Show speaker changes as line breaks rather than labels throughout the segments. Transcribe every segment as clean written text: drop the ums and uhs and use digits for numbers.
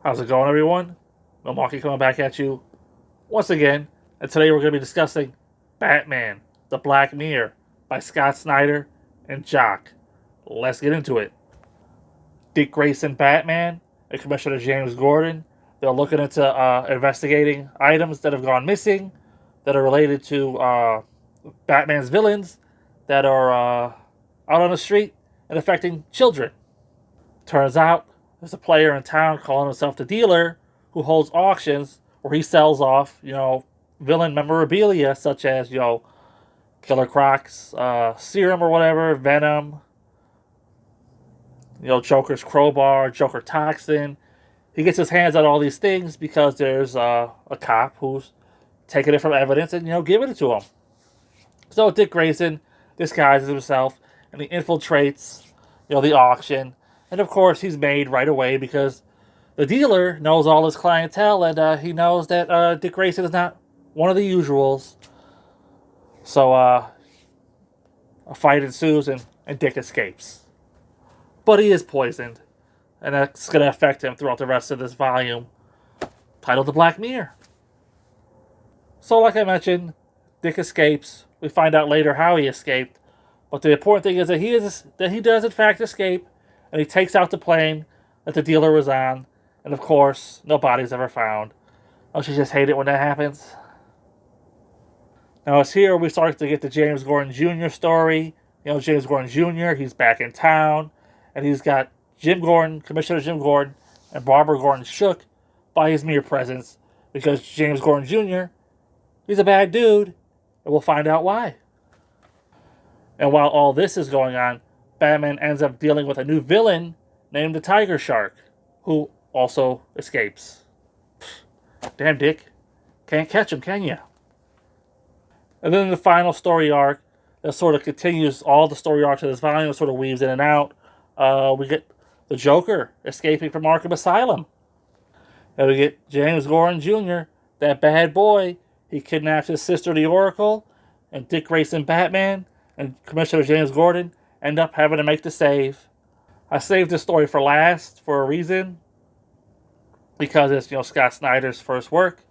How's it going, everyone? Milwaukee coming back at you once again, and today we're going to be discussing Batman, The Black Mirror by Scott Snyder and Jock. Let's get into it. Dick Grayson Batman and Commissioner James Gordon, they're looking into investigating items that have gone missing that are related to Batman's villains that are out on the street and affecting children. Turns out there's a player in town calling himself the Dealer who holds auctions where he sells off, villain memorabilia such as, Killer Croc's serum or whatever, Venom, Joker's crowbar, Joker toxin. He gets his hands on all these things because there's a cop who's taking it from evidence and, giving it to him. So Dick Grayson disguises himself and he infiltrates, the auction. And of course, he's made right away because the dealer knows all his clientele and he knows that Dick Grayson is not one of the usuals. So a fight ensues and Dick escapes. But he is poisoned, and that's going to affect him throughout the rest of this volume, titled The Black Mirror. So like I mentioned, Dick escapes. We find out later how he escaped. But the important thing is that he does in fact escape, and he takes out the plane that the dealer was on. And of course, no body's ever found. Don't you just hate it when that happens? Now it's here we start to get the James Gordon Jr. story. James Gordon Jr., he's back in town. And he's got Jim Gordon, Commissioner Jim Gordon, and Barbara Gordon shook by his mere presence. Because James Gordon Jr., he's a bad dude. And we'll find out why. And while all this is going on, Batman ends up dealing with a new villain named the Tiger Shark, who also escapes. Damn, Dick. Can't catch him, can you? And then the final story arc that sort of continues all the story arcs of this volume, sort of weaves in and out. We get the Joker escaping from Arkham Asylum. And we get James Gordon Jr., that bad boy. He kidnaps his sister, the Oracle, and Dick Grayson Batman and Commissioner James Gordon end up having to make the save. I saved this story for last for a reason. Because it's, Scott Snyder's first work,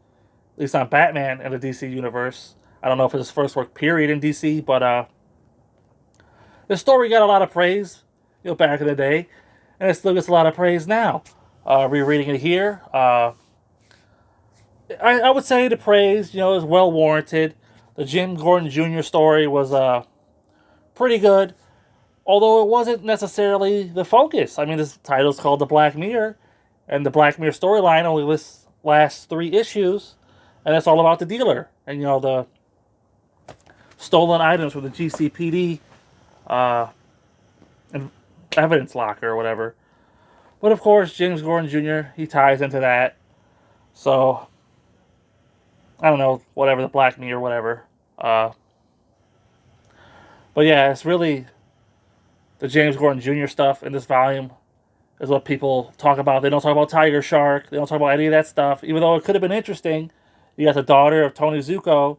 at least on Batman in the DC universe. I don't know if it's his first work, period, in DC, but this story got a lot of praise, back in the day, and it still gets a lot of praise now. Rereading it here, I would say the praise, is well warranted. The Jim Gordon Jr. story was pretty good, although it wasn't necessarily the focus. I mean, this title's called The Black Mirror, and the Black Mirror storyline only lasts 3 issues, and it's all about the dealer and, the stolen items from the GCPD and evidence locker or whatever. But of course, James Gordon Jr., he ties into that. So, I don't know, whatever, the Black Mirror, whatever. But yeah, it's really the James Gordon Jr. stuff in this volume is what people talk about. They don't talk about Tiger Shark. They don't talk about any of that stuff. Even though it could have been interesting. You got the daughter of Tony Zuko,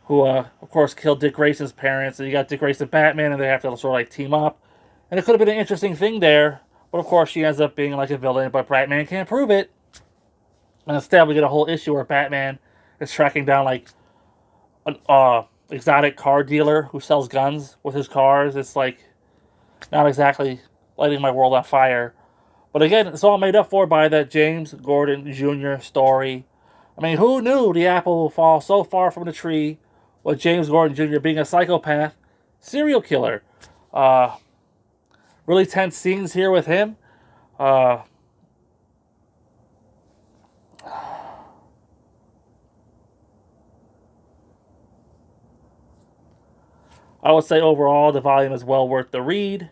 who, of course, killed Dick Grayson's parents. And you got Dick Grayson Batman, and they have to sort of like team up. And it could have been an interesting thing there. But of course, she ends up being like a villain, but Batman can't prove it. And instead, we get a whole issue where Batman is tracking down like an exotic car dealer who sells guns with his cars. It's like not exactly lighting my world on fire. But again, it's all made up for by that James Gordon Jr. story. I mean, who knew the apple will fall so far from the tree with James Gordon Jr. being a psychopath serial killer? Really tense scenes here with him. I would say overall the volume is well worth the read.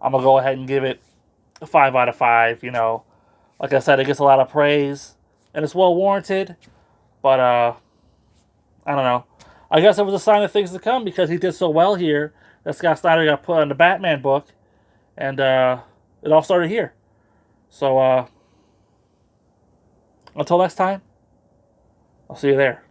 I'm going to go ahead and give it a 5 out of 5, Like I said, it gets a lot of praise, and it's well warranted. But, I don't know. I guess it was a sign of things to come because he did so well here that Scott Snyder got put on the Batman book. And it all started here. So, until next time, I'll see you there.